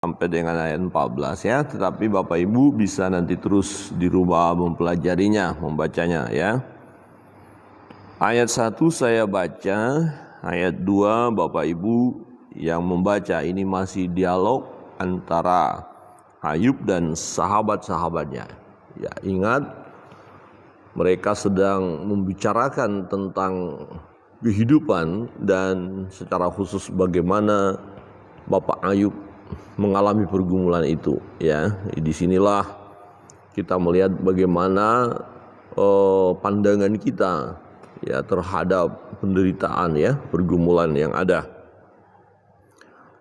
sampai dengan ayat 14 ya, tetapi Bapak Ibu bisa nanti terus di rumah mempelajarinya, membacanya ya. Ayat 1 saya baca, ayat 2 Bapak Ibu yang membaca. Ini masih dialog antara Ayub dan sahabat-sahabatnya. Ya, ingat mereka sedang membicarakan tentang kehidupan dan secara khusus bagaimana Bapak Ayub mengalami pergumulan itu ya. Di sinilah kita melihat bagaimana pandangan kita ya terhadap penderitaan ya, pergumulan yang ada.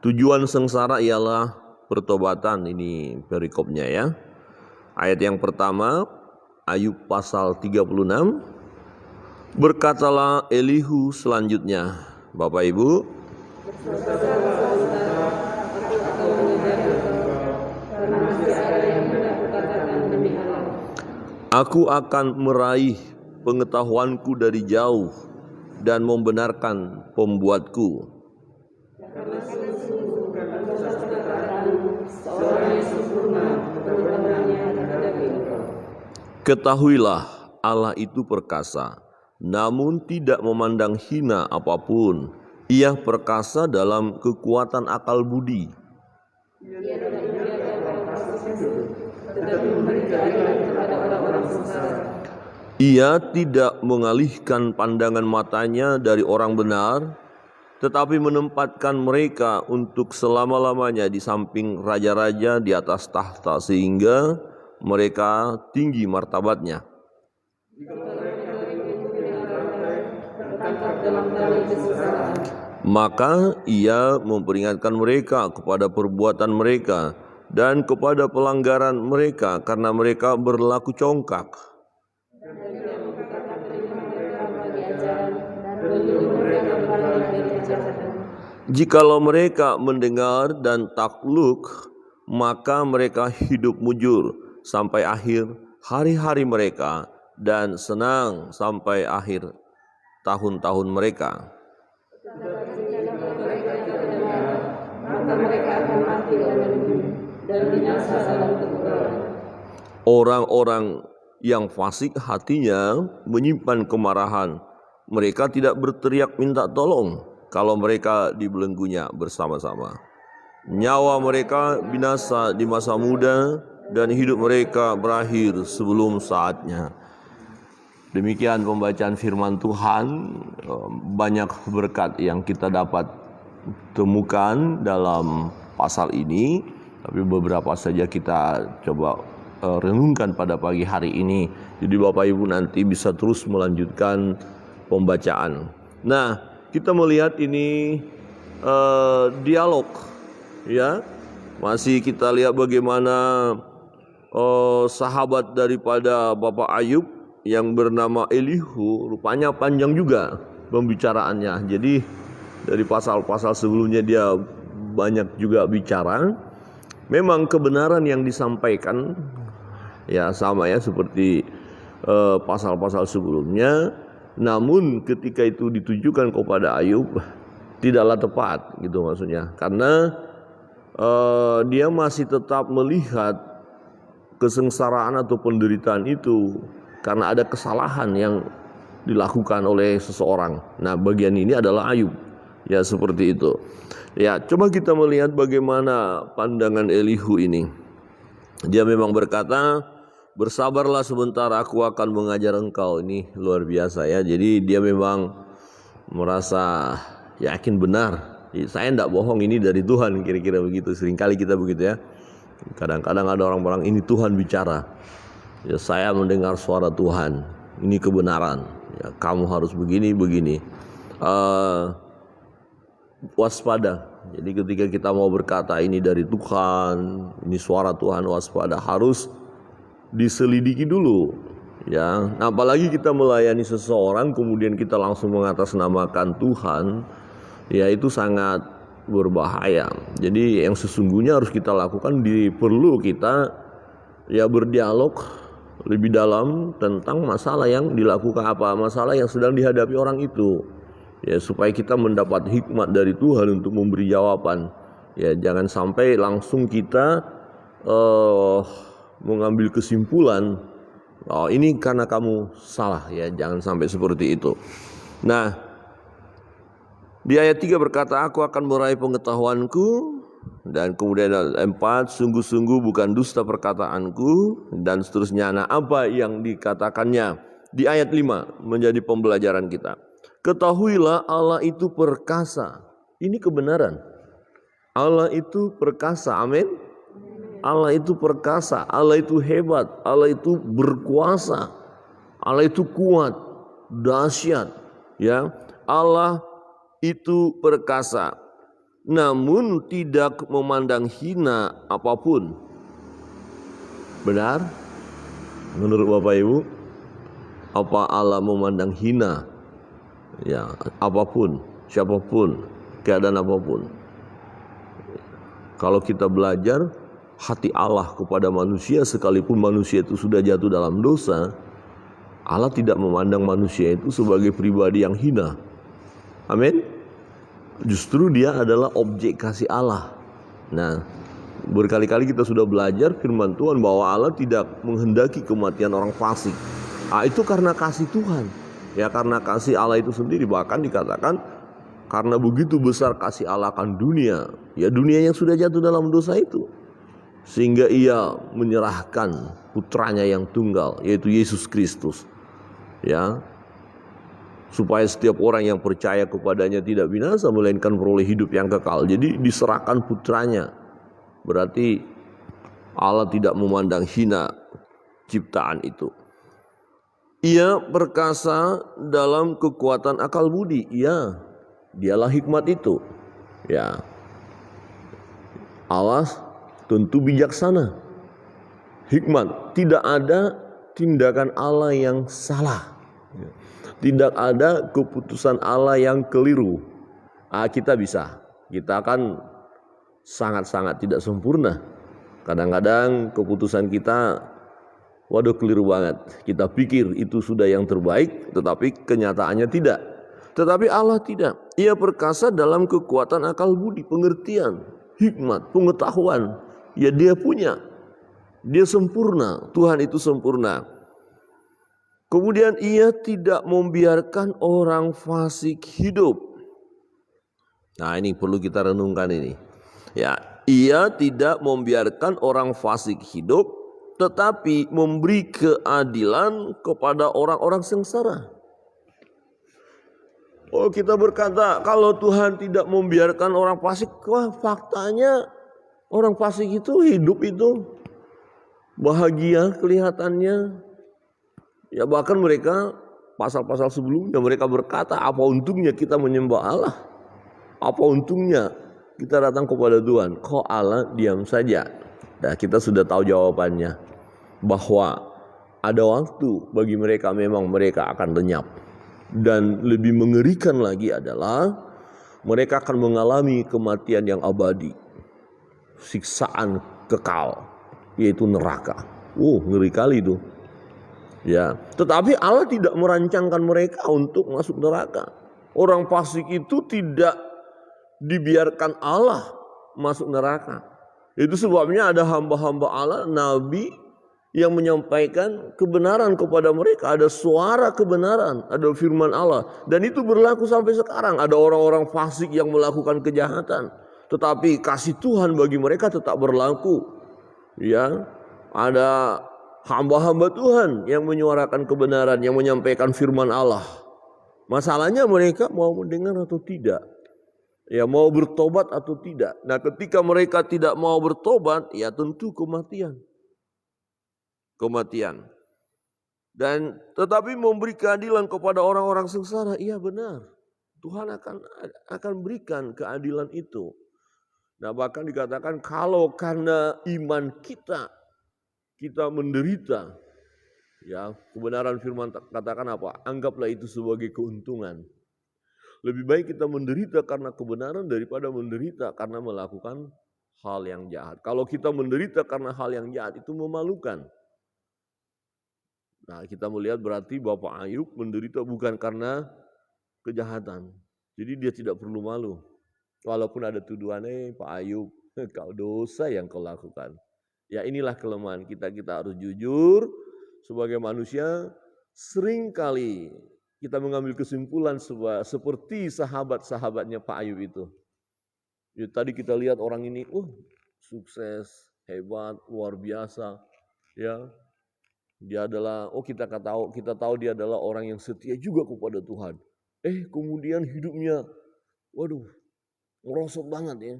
Tujuan sengsara ialah pertobatan, ini perikopnya ya. Ayat yang pertama, Ayub pasal 36. Berkatalah Elihu selanjutnya, Bapak Ibu, aku akan meraih pengetahuanku dari jauh dan membenarkan pembuatku. Ketahuilah Allah itu perkasa, namun tidak memandang hina apapun. Ia perkasa dalam kekuatan akal budi. Ia tidak mengalihkan pandangan matanya dari orang benar, tetapi menempatkan mereka untuk selama-lamanya di samping raja-raja di atas tahta, sehingga mereka tinggi martabatnya. Maka ia memperingatkan mereka kepada perbuatan mereka dan kepada pelanggaran mereka, karena mereka berlaku congkak. Jikalau mereka mendengar dan takluk, maka mereka hidup mujur sampai akhir hari-hari mereka dan senang sampai akhir tahun-tahun mereka. Orang-orang yang fasik hatinya menyimpan kemarahan. Mereka tidak berteriak minta tolong kalau mereka dibelenggunya bersama-sama. Nyawa mereka binasa di masa muda dan hidup mereka berakhir sebelum saatnya. Demikian pembacaan firman Tuhan. Banyak berkat yang kita dapat temukan dalam pasal ini, tapi beberapa saja kita coba renungkan pada pagi hari ini. Jadi Bapak Ibu nanti bisa terus melanjutkan pembacaan. Nah, kita melihat ini dialog ya. Masih kita lihat bagaimana sahabat daripada Bapak Ayub yang bernama Elihu, rupanya panjang juga pembicaraannya. Jadi dari pasal-pasal sebelumnya dia banyak juga bicara. Memang kebenaran yang disampaikan ya sama ya seperti pasal-pasal sebelumnya. Namun ketika itu ditujukan kepada Ayub tidaklah tepat gitu maksudnya. Karena dia masih tetap melihat kesengsaraan atau penderitaan itu karena ada kesalahan yang dilakukan oleh seseorang. Nah, bagian ini adalah Ayub. Ya, seperti itu. Ya, coba kita melihat bagaimana pandangan Elihu ini. Dia memang berkata, bersabarlah sebentar, aku akan mengajar engkau. Ini luar biasa ya. Jadi dia memang merasa yakin benar. Saya tidak bohong, ini dari Tuhan, kira-kira begitu. Seringkali kita begitu ya. Kadang-kadang ada orang-orang, ini Tuhan bicara. Ya, saya mendengar suara Tuhan. Ini kebenaran. Ya, kamu harus begini. Waspada. Jadi ketika kita mau berkata ini dari Tuhan, ini suara Tuhan, waspada, harus diselidiki dulu. Ya, nah, apalagi kita melayani seseorang kemudian kita langsung mengatasnamakan Tuhan, ya itu sangat berbahaya. Jadi yang sesungguhnya harus kita lakukan, perlu kita ya berdialog lebih dalam tentang masalah yang dilakukan, masalah yang sedang dihadapi orang itu. Ya, supaya kita mendapat hikmat dari Tuhan untuk memberi jawaban. Ya, jangan sampai langsung kita mengambil kesimpulan, oh ini karena kamu salah, ya jangan sampai seperti itu. Nah, di ayat 3 berkata, aku akan meraih pengetahuanku, dan kemudian ayat 4, sungguh-sungguh bukan dusta perkataanku, dan seterusnya. Nah, apa yang dikatakannya di ayat 5 menjadi pembelajaran kita. Ketahuilah Allah itu perkasa. Ini kebenaran. Allah itu perkasa, amin. Allah itu perkasa, Allah itu hebat, Allah itu berkuasa, Allah itu kuat, dahsyat, ya. Allah itu perkasa, namun tidak memandang hina apapun. Benar? Menurut Bapak Ibu, apa Allah memandang hina? Ya, apapun, siapapun, keadaan apapun. Kalau kita belajar hati Allah kepada manusia, sekalipun manusia itu sudah jatuh dalam dosa, Allah tidak memandang manusia itu sebagai pribadi yang hina. Amin. Justru dia adalah objek kasih Allah. Nah, berkali-kali kita sudah belajar firman Tuhan bahwa Allah tidak menghendaki kematian orang fasik. Itu karena kasih Tuhan. Ya, karena kasih Allah itu sendiri. Bahkan dikatakan karena begitu besar kasih Allah akan dunia, ya dunia yang sudah jatuh dalam dosa itu, sehingga ia menyerahkan putranya yang tunggal, yaitu Yesus Kristus, ya, supaya setiap orang yang percaya kepadanya tidak binasa melainkan beroleh hidup yang kekal. Jadi diserahkan putranya. Berarti Allah tidak memandang hina ciptaan itu. Ia perkasa dalam kekuatan akal budi. Ya, dialah hikmat itu. Ya, Allah tentu bijaksana. Hikmat, tidak ada tindakan Allah yang salah. Tidak ada keputusan Allah yang keliru. Kita akan sangat-sangat tidak sempurna. Kadang-kadang keputusan kita, waduh keliru banget. Kita pikir itu sudah yang terbaik, tetapi kenyataannya tidak. Tetapi Allah tidak. Ia perkasa dalam kekuatan akal budi, pengertian, hikmat, pengetahuan. Ya dia punya. Dia sempurna. Tuhan itu sempurna. Kemudian ia tidak membiarkan orang fasik hidup. Nah, ini perlu kita renungkan ini. Ya, ia tidak membiarkan orang fasik hidup, tetapi memberi keadilan kepada orang-orang sengsara. Oh, kita berkata kalau Tuhan tidak membiarkan orang fasik, wah faktanya orang fasik itu hidup itu bahagia kelihatannya. Ya bahkan mereka pasal-pasal sebelumnya mereka berkata, apa untungnya kita menyembah Allah? Apa untungnya kita datang kepada Tuhan? Kok Allah diam saja? Nah, kita sudah tahu jawabannya, bahwa ada waktu bagi mereka memang mereka akan lenyap. Dan lebih mengerikan lagi adalah mereka akan mengalami kematian yang abadi, siksaan kekal, yaitu neraka. Ngeri kali itu. Ya, tetapi Allah tidak merancangkan mereka untuk masuk neraka. Orang fasik itu tidak dibiarkan Allah masuk neraka. Itu sebabnya ada hamba-hamba Allah, nabi yang menyampaikan kebenaran kepada mereka. Ada suara kebenaran, ada firman Allah. Dan itu berlaku sampai sekarang. Ada orang-orang fasik yang melakukan kejahatan, tetapi kasih Tuhan bagi mereka tetap berlaku. Ya, ada hamba-hamba Tuhan yang menyuarakan kebenaran, yang menyampaikan firman Allah. Masalahnya mereka mau mendengar atau tidak. Ya, mau bertobat atau tidak. Nah, ketika mereka tidak mau bertobat, ya tentu kematian. Dan tetapi memberi keadilan kepada orang-orang sengsara, iya benar. Tuhan akan berikan keadilan itu. Nah, bahkan dikatakan kalau karena iman kita menderita, ya kebenaran firman katakan apa? Anggaplah itu sebagai keuntungan. Lebih baik kita menderita karena kebenaran daripada menderita karena melakukan hal yang jahat. Kalau kita menderita karena hal yang jahat itu memalukan. Nah, kita melihat berarti Bapak Ayub menderita bukan karena kejahatan. Jadi dia tidak perlu malu. Walaupun ada tuduhan, Pak Ayub, kau dosa yang kau lakukan. Ya inilah kelemahan kita, kita harus jujur sebagai manusia. Seringkali kita mengambil kesimpulan seperti sahabat-sahabatnya Pak Ayub itu. Ya, tadi kita lihat orang ini, sukses, hebat, luar biasa. Ya, dia adalah, kita tahu dia adalah orang yang setia juga kepada Tuhan. Kemudian hidupnya, waduh, merosot banget ya.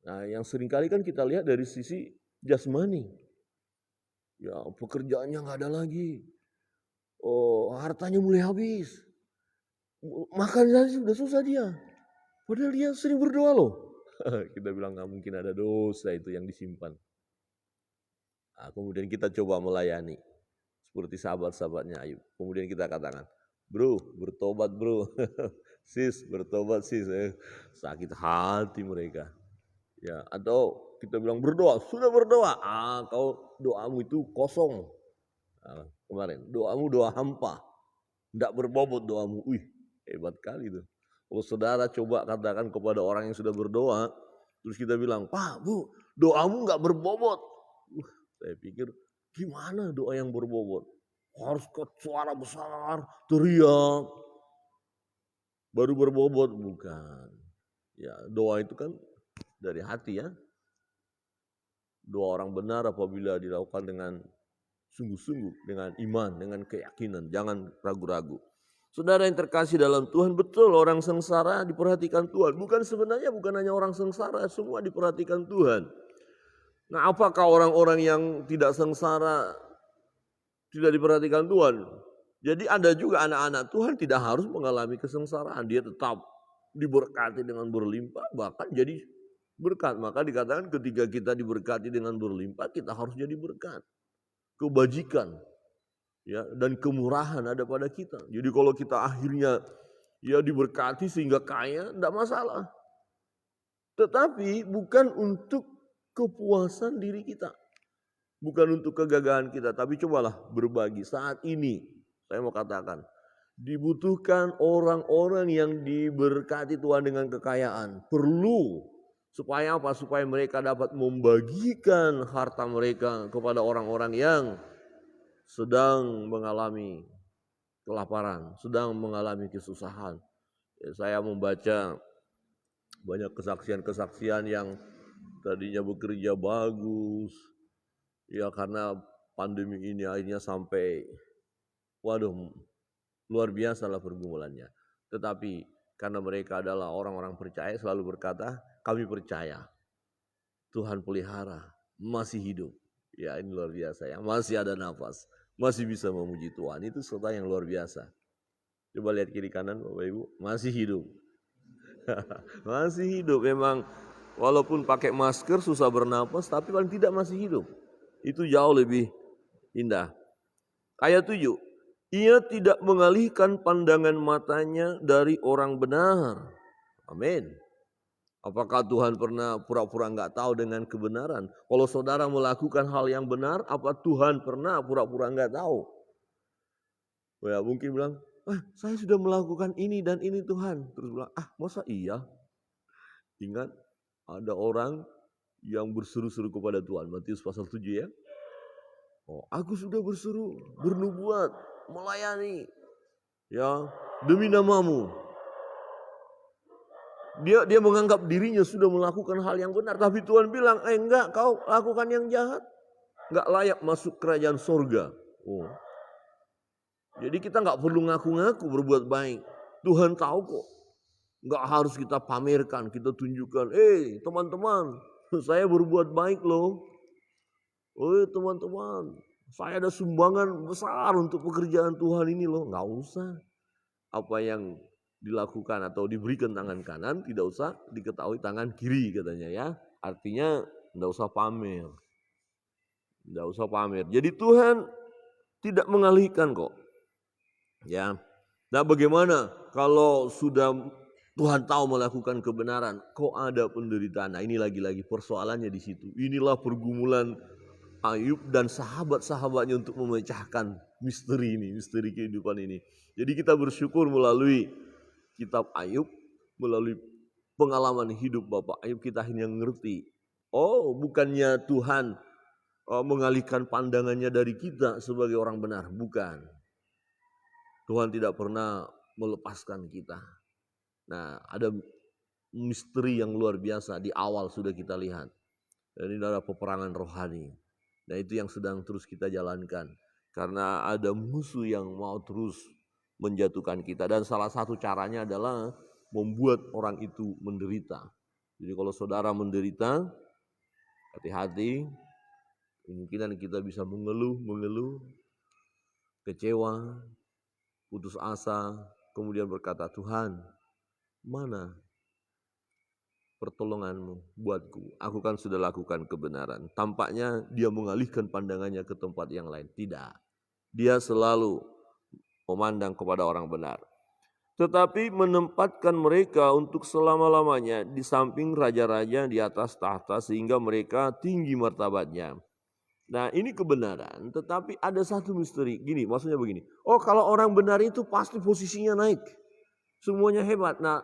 Nah, yang seringkali kan kita lihat dari sisi jasmani. Ya, pekerjaannya nggak ada lagi. Hartanya mulai habis. Makan saja sudah susah dia. Padahal dia sering berdoa loh. Kita bilang nggak mungkin ada dosa itu yang disimpan. Nah, kemudian kita coba melayani. Seperti sahabat-sahabatnya Ayub. Kemudian kita katakan, bro, bertobat bro. Sis, bertobat sis. Sakit hati mereka. Ya, atau kita bilang berdoa, sudah berdoa. Kau doamu itu kosong. Kemarin, doamu doa hampa. Tidak berbobot doamu. Wih, hebat kali itu. Kalau saudara coba katakan kepada orang yang sudah berdoa, terus kita bilang, Pak, Bu, doamu nggak berbobot. Saya pikir, gimana doa yang berbobot? Harus ke suara besar, teriak, baru berbobot. Bukan. Ya, doa itu kan dari hati ya. Doa orang benar apabila dilakukan dengan sungguh-sungguh, dengan iman, dengan keyakinan. Jangan ragu-ragu. Saudara yang terkasih dalam Tuhan, betul orang sengsara diperhatikan Tuhan. Sebenarnya bukan hanya orang sengsara, semua diperhatikan Tuhan. Nah, apakah orang-orang yang tidak sengsara tidak diperhatikan Tuhan? Jadi ada juga anak-anak Tuhan tidak harus mengalami kesengsaraan. Dia tetap diberkati dengan berlimpah, bahkan jadi berkat. Maka dikatakan ketika kita diberkati dengan berlimpah, kita harus jadi berkat. Kebajikan ya, dan kemurahan ada pada kita. Jadi kalau kita akhirnya ya diberkati sehingga kaya, tidak masalah. Tetapi bukan untuk kepuasan diri kita. Bukan untuk kegagahan kita, tapi cobalah berbagi. Saat ini saya mau katakan, dibutuhkan orang-orang yang diberkati Tuhan dengan kekayaan. Perlu. Supaya apa? Supaya mereka dapat membagikan harta mereka kepada orang-orang yang sedang mengalami kelaparan, sedang mengalami kesusahan. Saya membaca banyak kesaksian-kesaksian yang tadinya bekerja bagus, ya karena pandemi ini akhirnya sampai, luar biasa lah pergumulannya. Tetapi karena mereka adalah orang-orang percaya, selalu berkata, kami percaya Tuhan pelihara, masih hidup. Ya ini luar biasa ya, masih ada nafas, masih bisa memuji Tuhan. Itu sesuatu yang luar biasa. Coba lihat kiri kanan Bapak Ibu, masih hidup. Masih hidup, memang walaupun pakai masker susah bernapas, tapi paling tidak masih hidup. Itu jauh lebih indah. Ayat 7, ia tidak mengalihkan pandangan matanya dari orang benar. Amin. Apakah Tuhan pernah pura-pura enggak tahu dengan kebenaran? Kalau saudara melakukan hal yang benar, apa Tuhan pernah pura-pura enggak tahu? Ya mungkin bilang, saya sudah melakukan ini dan ini Tuhan. Terus bilang, masa iya? Ingat, ada orang yang berseru-seru kepada Tuhan. Matius pasal 7 ya. Aku sudah berseru, bernubuat, melayani, ya demi namamu. Dia menganggap dirinya sudah melakukan hal yang benar, tapi Tuhan bilang, enggak, kau lakukan yang jahat, enggak layak masuk kerajaan surga. Jadi kita enggak perlu ngaku-ngaku berbuat baik. Tuhan tahu kok. Enggak harus kita pamerkan, kita tunjukkan, teman-teman, saya berbuat baik loh. Teman-teman, saya ada sumbangan besar untuk pekerjaan Tuhan ini loh. Enggak usah. Apa yang dilakukan atau diberikan tangan kanan tidak usah diketahui tangan kiri katanya ya. Artinya tidak usah pamer. Tidak usah pamer. Jadi Tuhan tidak mengalihkan kok. Ya. Nah, bagaimana kalau sudah Tuhan tahu melakukan kebenaran, kok ada penderitaan? Nah, ini lagi-lagi persoalannya di situ. Inilah pergumulan Ayub dan sahabat-sahabatnya untuk memecahkan misteri ini, misteri kehidupan ini. Jadi kita bersyukur melalui kitab Ayub, melalui pengalaman hidup Bapak Ayub kita akhirnya ngerti. Oh, bukannya Tuhan mengalihkan pandangannya dari kita sebagai orang benar. Bukan. Tuhan tidak pernah melepaskan kita. Nah, ada misteri yang luar biasa di awal sudah kita lihat. Dan ini adalah peperangan rohani. Nah, itu yang sedang terus kita jalankan. Karena ada musuh yang mau terus menjatuhkan kita. Dan salah satu caranya adalah membuat orang itu menderita. Jadi kalau saudara menderita, hati-hati. Kemungkinan kita bisa mengeluh, kecewa, putus asa, kemudian berkata, Tuhan, mana pertolonganmu buatku? Aku kan sudah lakukan kebenaran. Tampaknya dia mengalihkan pandangannya ke tempat yang lain. Tidak. Dia selalu memandang kepada orang benar. Tetapi menempatkan mereka untuk selama-lamanya di samping raja-raja di atas tahta sehingga mereka tinggi martabatnya. Nah, ini kebenaran, tetapi ada satu misteri. Gini, maksudnya begini. Oh, kalau orang benar itu pasti posisinya naik. Semuanya hebat. Nah,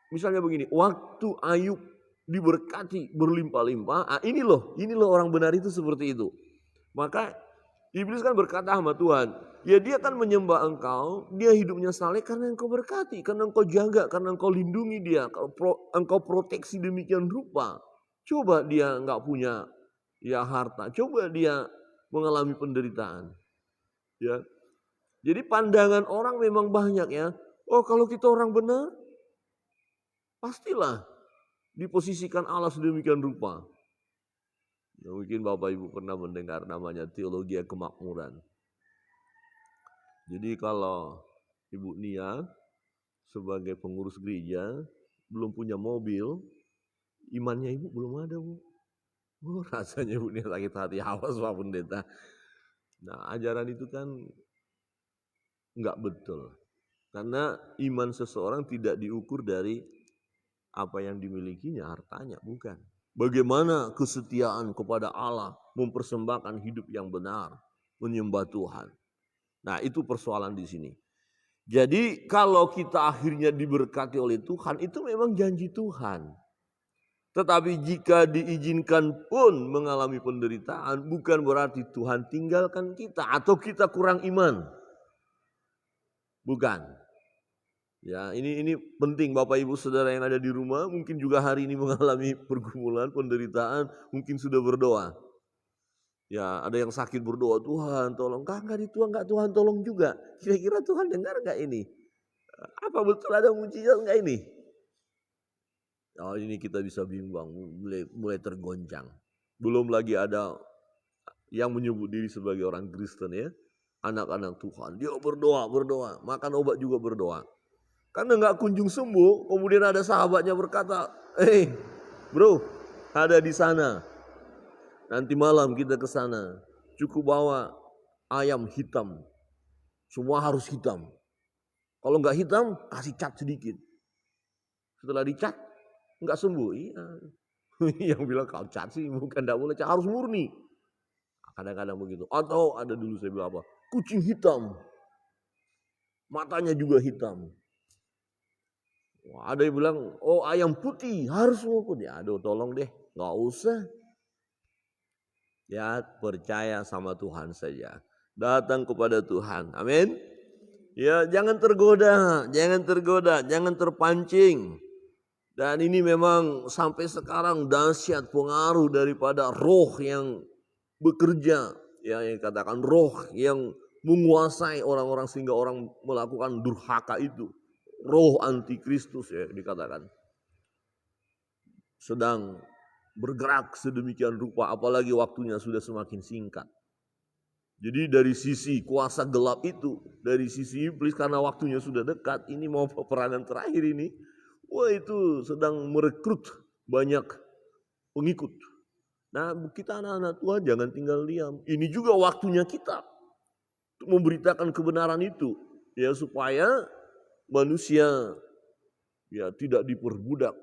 misalnya begini, waktu Ayub diberkati berlimpah-limpah, ini loh orang benar itu seperti itu. Maka iblis kan berkata sama Tuhan, ya dia kan menyembah engkau, dia hidupnya saleh karena engkau berkati, karena engkau jaga, karena engkau lindungi dia, engkau proteksi demikian rupa. Coba dia enggak punya ya harta, coba dia mengalami penderitaan. Ya. Jadi pandangan orang memang banyak ya. Oh, kalau kita orang benar, pastilah diposisikan Allah sedemikian rupa. Ya, mungkin Bapak Ibu pernah mendengar namanya teologi kemakmuran. Jadi kalau Ibu Nia sebagai pengurus gereja belum punya mobil, imannya Ibu belum ada, Bu. Rasanya Ibu Nia sakit hati, awas Pak Pendeta. Nah, ajaran itu kan enggak betul. Karena iman seseorang tidak diukur dari apa yang dimilikinya, hartanya, bukan. Bagaimana kesetiaan kepada Allah, mempersembahkan hidup yang benar, menyembah Tuhan. Nah, itu persoalan di sini. Jadi kalau kita akhirnya diberkati oleh Tuhan, itu memang janji Tuhan. Tetapi jika diizinkan pun mengalami penderitaan, bukan berarti Tuhan tinggalkan kita atau kita kurang iman. Bukan. Ya, ini penting Bapak Ibu Saudara yang ada di rumah, mungkin juga hari ini mengalami pergumulan, penderitaan, mungkin sudah berdoa. Ya, ada yang sakit berdoa, Tuhan tolong. Enggak Tuhan tolong juga. Kira-kira Tuhan dengar enggak ini? Apa betul ada mujizat enggak ini? Oh, ini kita bisa bimbang, mulai tergoncang. Belum lagi ada yang menyebut diri sebagai orang Kristen ya. Anak-anak Tuhan, dia berdoa, makan obat juga berdoa. Karena enggak kunjung sembuh, kemudian ada sahabatnya berkata, bro, ada di sana. Nanti malam kita ke sana. Cukup bawa ayam hitam. Semua harus hitam. Kalau enggak hitam, kasih cat sedikit. Setelah dicat, enggak sembuh. Iya. Yang bilang kau cat sih, bukan enggak boleh cat, harus murni. Kadang-kadang begitu. Atau ada dulu saya bilang apa? Kucing hitam. Matanya juga hitam. Wah, ada yang bilang, oh ayam putih, harus semua putih. Aduh tolong deh, enggak usah. Ya, percaya sama Tuhan saja. Datang kepada Tuhan. Amin. Ya, jangan tergoda, jangan terpancing. Dan ini memang sampai sekarang dahsyat pengaruh daripada roh yang bekerja, ya yang katakan roh yang menguasai orang-orang sehingga orang melakukan durhaka itu. Roh antikristus ya dikatakan. Sedang bergerak sedemikian rupa, apalagi waktunya sudah semakin singkat. Jadi dari sisi kuasa gelap itu, dari sisi iblis karena waktunya sudah dekat, ini mau peperangan terakhir ini, wah itu sedang merekrut banyak pengikut. Nah kita anak-anak Tuhan jangan tinggal diam. Ini juga waktunya kita untuk memberitakan kebenaran itu, ya supaya manusia ya tidak diperbudak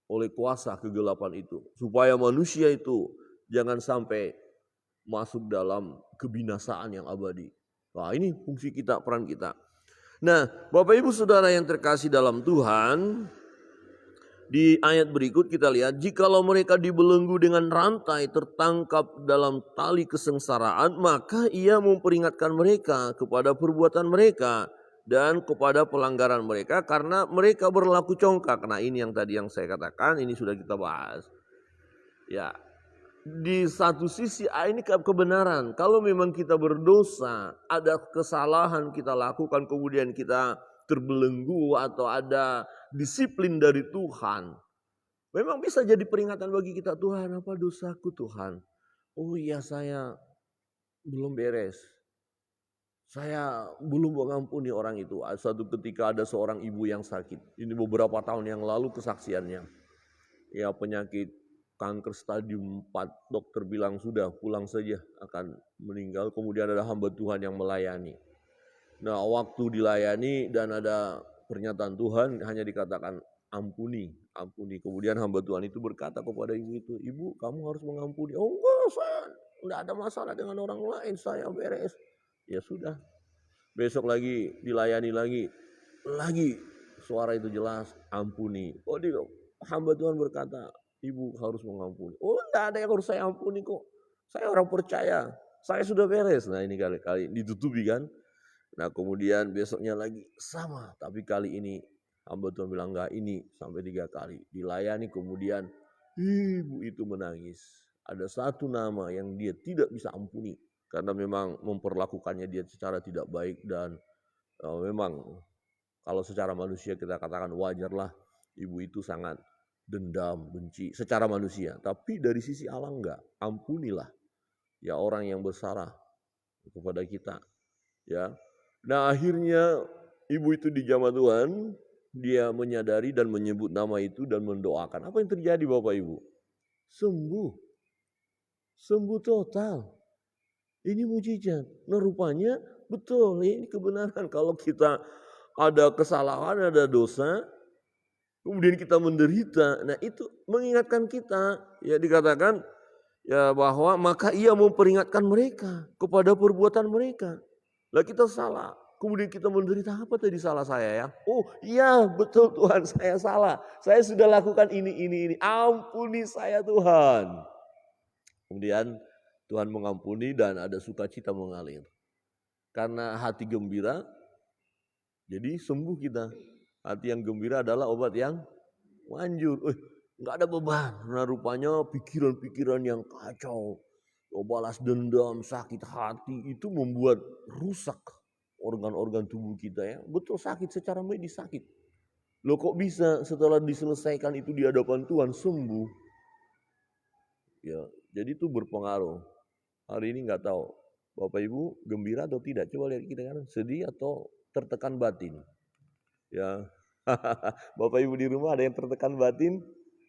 oleh kuasa kegelapan itu, supaya manusia itu jangan sampai masuk dalam kebinasaan yang abadi. Nah ini fungsi kita, peran kita. Nah Bapak Ibu Saudara yang terkasih dalam Tuhan, Di ayat berikut kita lihat, jikalau mereka dibelenggu dengan rantai tertangkap dalam tali kesengsaraan, maka ia memperingatkan mereka kepada perbuatan mereka dan kepada pelanggaran mereka karena mereka berlaku congkak. Nah ini yang tadi yang saya katakan, ini sudah kita bahas. Ya, di satu sisi ini kebenaran. Kalau memang kita berdosa, ada kesalahan kita lakukan, kemudian kita terbelenggu atau ada disiplin dari Tuhan, memang bisa jadi peringatan bagi kita. Tuhan, apa dosaku Tuhan? Oh iya, saya belum beres. Saya belum mengampuni orang itu. Suatu ketika ada seorang ibu yang sakit. Ini beberapa tahun yang lalu kesaksiannya. Ya, penyakit kanker stadium 4, dokter bilang sudah pulang saja akan meninggal. Kemudian ada hamba Tuhan yang melayani. Nah, waktu dilayani dan ada pernyataan Tuhan, hanya dikatakan ampuni. Kemudian hamba Tuhan itu berkata kepada ibu itu, ibu kamu harus mengampuni. Oh enggak, saya enggak ada masalah dengan orang lain, saya beres. Ya sudah, besok lagi dilayani lagi suara itu jelas, ampuni. Oh hamba Tuhan berkata, ibu harus mengampuni. Oh enggak ada yang harus saya ampuni kok. Saya orang percaya, saya sudah beres. Nah ini kali ditutupi kan. Nah kemudian besoknya lagi sama. Tapi kali ini hamba Tuhan bilang enggak, ini sampai 3 kali. Dilayani kemudian ibu itu menangis. Ada satu nama yang dia tidak bisa ampuni. Karena memang memperlakukannya dia secara tidak baik. Dan memang kalau secara manusia kita katakan wajarlah ibu itu sangat dendam, benci secara manusia. Tapi dari sisi Allah enggak, ampunilah ya orang yang bersalah kepada kita. Ya. Nah akhirnya ibu itu dijamah Tuhan, dia menyadari dan menyebut nama itu dan mendoakan. Apa yang terjadi Bapak Ibu? Sembuh total. Ini mujizat. Nah rupanya betul, ini kebenaran. Kalau kita ada kesalahan, ada dosa, kemudian kita menderita, nah itu mengingatkan kita. Ya dikatakan ya bahwa maka ia memperingatkan mereka kepada perbuatan mereka. Lah kita salah, kemudian kita menderita. Apa tadi salah saya ya? Oh iya betul Tuhan, saya salah. Saya sudah lakukan ini. Ampuni saya Tuhan. Kemudian Tuhan mengampuni dan ada sukacita mengalir. Karena hati gembira, jadi sembuh kita. Hati yang gembira adalah obat yang manjur. Nggak ada beban. Nah rupanya pikiran-pikiran yang kacau, balas dendam, sakit hati itu membuat rusak organ-organ tubuh kita ya. Betul sakit secara medis sakit. Loh kok bisa setelah diselesaikan itu di hadapan Tuhan sembuh? Ya, jadi itu berpengaruh. Hari ini nggak tahu Bapak Ibu gembira atau tidak? Coba lihat kita kan, sedih atau tertekan batin. Ya, Bapak Ibu di rumah ada yang tertekan batin?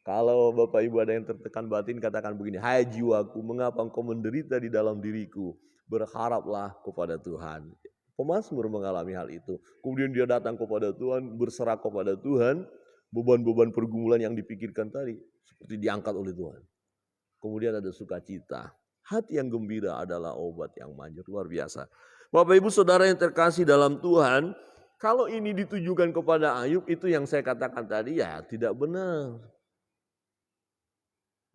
Kalau Bapak Ibu ada yang tertekan batin, katakan begini, hai jiwaku, mengapa engkau menderita di dalam diriku? Berharaplah kepada Tuhan. Pemazmur mengalami hal itu. Kemudian dia datang kepada Tuhan, berserah kepada Tuhan, beban-beban pergumulan yang dipikirkan tadi, seperti diangkat oleh Tuhan. Kemudian ada sukacita. Hati yang gembira adalah obat yang manjur, luar biasa. Bapak Ibu Saudara yang terkasih dalam Tuhan, kalau ini ditujukan kepada Ayub, itu yang saya katakan tadi ya tidak benar.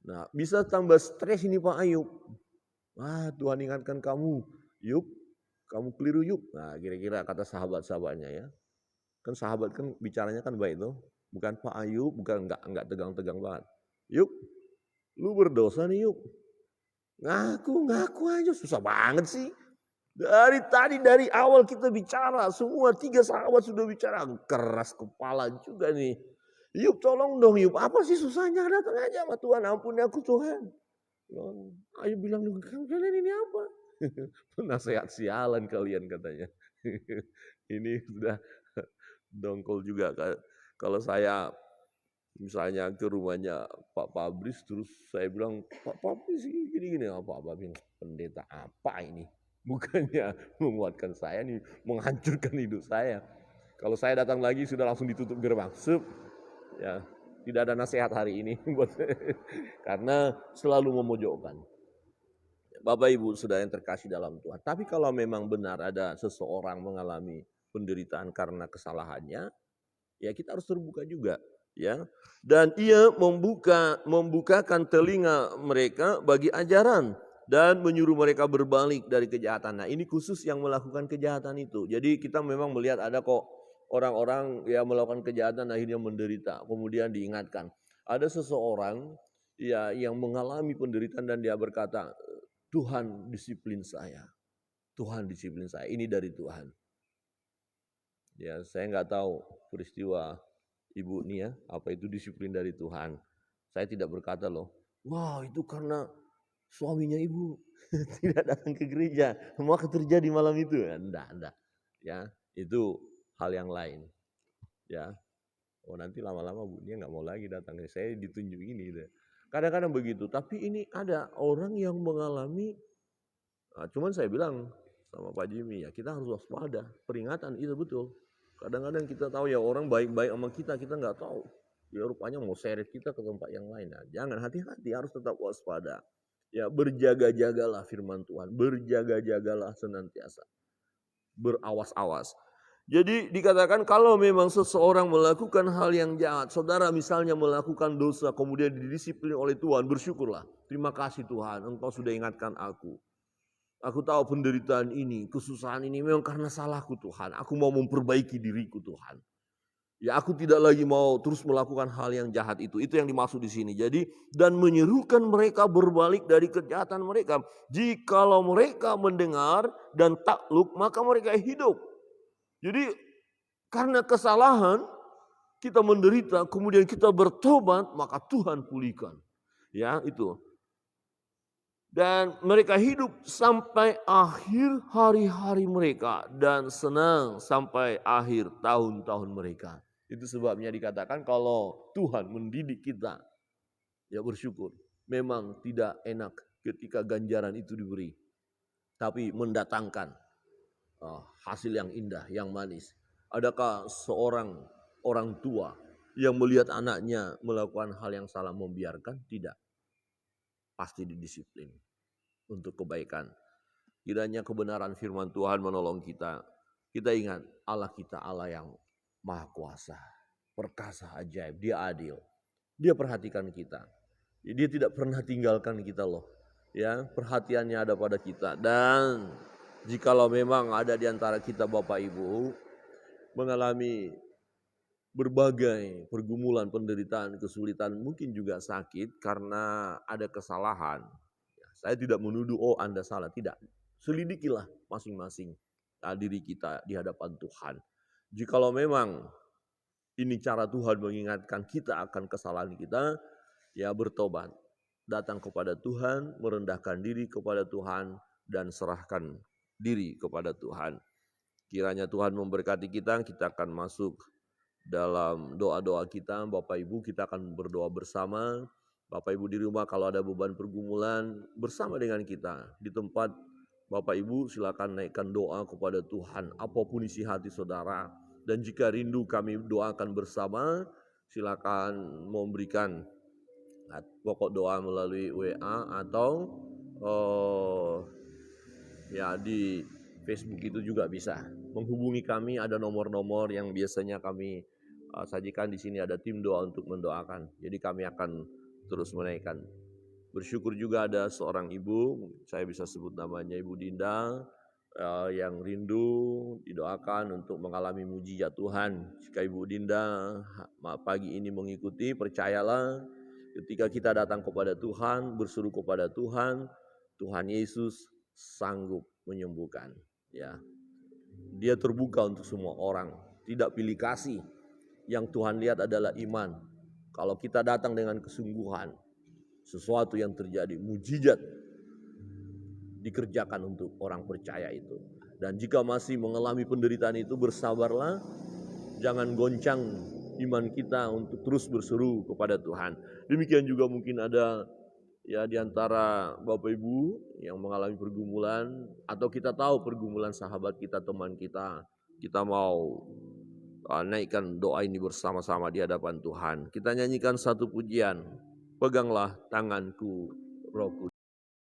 Nah bisa tambah stres ini Pak Ayub. Wah Tuhan ingatkan kamu, Yub, kamu keliru Yub. Nah kira-kira kata sahabat-sahabatnya ya. Kan sahabat kan bicaranya kan baik tuh. Bukan Pak Ayub, bukan enggak tegang-tegang banget. Yub, lu berdosa nih Yub. Ngaku aja susah banget sih. Dari awal kita bicara, semua 3 sahabat sudah bicara. Keras kepala juga nih. Yub tolong dong Yub, apa sih susahnya? Datang aja sama Tuhan, ampuni aku Tuhan. Ayub bilang, kalian ini apa? Penasehat sialan kalian katanya. Ini sudah dongkol juga. Kalau saya misalnya ke rumahnya Pak Pabris, terus saya bilang, Pak Pabris gini-gini, apa bilang, pendeta apa ini? Bukannya menguatkan saya nih, menghancurkan hidup saya. Kalau saya datang lagi sudah langsung ditutup gerbang. Ya, tidak ada nasihat hari ini buat karena selalu memojokkan. Bapak Ibu Saudara yang terkasih dalam Tuhan. Tapi kalau memang benar ada seseorang mengalami penderitaan karena kesalahannya, ya kita harus terbuka juga. ya. Dan ia membukakan telinga mereka bagi ajaran dan menyuruh mereka berbalik dari kejahatan. Nah, ini khusus yang melakukan kejahatan itu. Jadi kita memang melihat ada kok orang-orang yang melakukan kejahatan akhirnya menderita, kemudian diingatkan. Ada seseorang ya yang mengalami penderitaan dan dia berkata, Tuhan disiplin saya. Tuhan disiplin saya. Ini dari Tuhan. Ya, saya nggak tahu peristiwa ibu nih ya, apa itu disiplin dari Tuhan. Saya tidak berkata loh, wah itu karena suaminya ibu tidak datang ke gereja, maka terjadi malam itu. Enggak. Ya, itu hal yang lain. Ya, oh nanti lama-lama bu dia nggak mau lagi datang. Saya ditunjuk ini. Kadang-kadang begitu. Tapi ini ada orang yang mengalami. Cuman saya bilang sama Pak Jimmy ya kita harus waspada. Peringatan itu betul. Kadang-kadang kita tahu ya orang baik-baik sama kita nggak tahu. Ya rupanya mau seret kita ke tempat yang lain. Nah, jangan hati-hati harus tetap waspada. Ya berjaga-jagalah firman Tuhan. Berjaga-jagalah senantiasa. Berawas-awas. Jadi dikatakan kalau memang seseorang melakukan hal yang jahat, saudara misalnya melakukan dosa kemudian didisiplin oleh Tuhan, bersyukurlah. Terima kasih Tuhan, Engkau sudah ingatkan aku. Aku tahu penderitaan ini, kesusahan ini memang karena salahku Tuhan. Aku mau memperbaiki diriku Tuhan. Ya aku tidak lagi mau terus melakukan hal yang jahat itu. Itu yang dimaksud di sini. Jadi dan menyerukan mereka berbalik dari kejahatan mereka. Jikalau mereka mendengar dan takluk maka mereka hidup. Jadi karena kesalahan kita menderita, kemudian kita bertobat, maka Tuhan pulihkan. Ya, itu. Dan mereka hidup sampai akhir hari-hari mereka dan senang sampai akhir tahun-tahun mereka. Itu sebabnya dikatakan kalau Tuhan mendidik kita, ya bersyukur. Memang tidak enak ketika ganjaran itu diberi, tapi mendatangkan hasil yang indah, yang manis. Adakah seorang orang tua yang melihat anaknya melakukan hal yang salah membiarkan? Tidak. Pasti didisiplin untuk kebaikan. Kiranya kebenaran firman Tuhan menolong kita. Kita ingat Allah kita Allah yang maha kuasa, perkasa, ajaib, dia adil. Dia perhatikan kita. Dia tidak pernah tinggalkan kita loh. Ya, perhatiannya ada pada kita. Dan jikalau memang ada di antara kita Bapak Ibu mengalami berbagai pergumulan, penderitaan, kesulitan, mungkin juga sakit karena ada kesalahan. Saya tidak menuduh, oh Anda salah, tidak. Selidikilah masing-masing diri kita di hadapan Tuhan. Jikalau memang ini cara Tuhan mengingatkan kita akan kesalahan kita, ya bertobat. Datang kepada Tuhan, merendahkan diri kepada Tuhan, dan serahkan diri kepada Tuhan. Kiranya Tuhan memberkati kita akan masuk dalam doa-doa kita. Bapak Ibu kita akan berdoa bersama. Bapak Ibu di rumah kalau ada beban pergumulan bersama dengan kita. Di tempat Bapak Ibu silakan naikkan doa kepada Tuhan. Apapun isi hati saudara. Dan jika rindu kami doakan bersama, silakan memberikan pokok doa melalui WA atau ya di Facebook itu juga bisa. Menghubungi kami ada nomor-nomor yang biasanya kami sajikan di sini, ada tim doa untuk mendoakan. Jadi kami akan terus menaikkan. Bersyukur juga ada seorang ibu, saya bisa sebut namanya Ibu Dinda, yang rindu didoakan untuk mengalami mujizat Tuhan. Jika Ibu Dinda pagi ini mengikuti, percayalah ketika kita datang kepada Tuhan, berseru kepada Tuhan, Tuhan Yesus sanggup menyembuhkan. Ya, Dia terbuka untuk semua orang, tidak pilih kasih. Yang Tuhan lihat adalah iman. Kalau kita datang dengan kesungguhan, sesuatu yang terjadi, mujizat dikerjakan untuk orang percaya itu. Dan jika masih mengalami penderitaan itu, bersabarlah, jangan goncang iman kita untuk terus berseru kepada Tuhan. Demikian juga mungkin ada ya di antara Bapak Ibu yang mengalami pergumulan, atau kita tahu pergumulan sahabat kita, teman kita, kita mau naikkan doa ini bersama-sama di hadapan Tuhan. Kita nyanyikan satu pujian, peganglah tanganku Roh Kudus.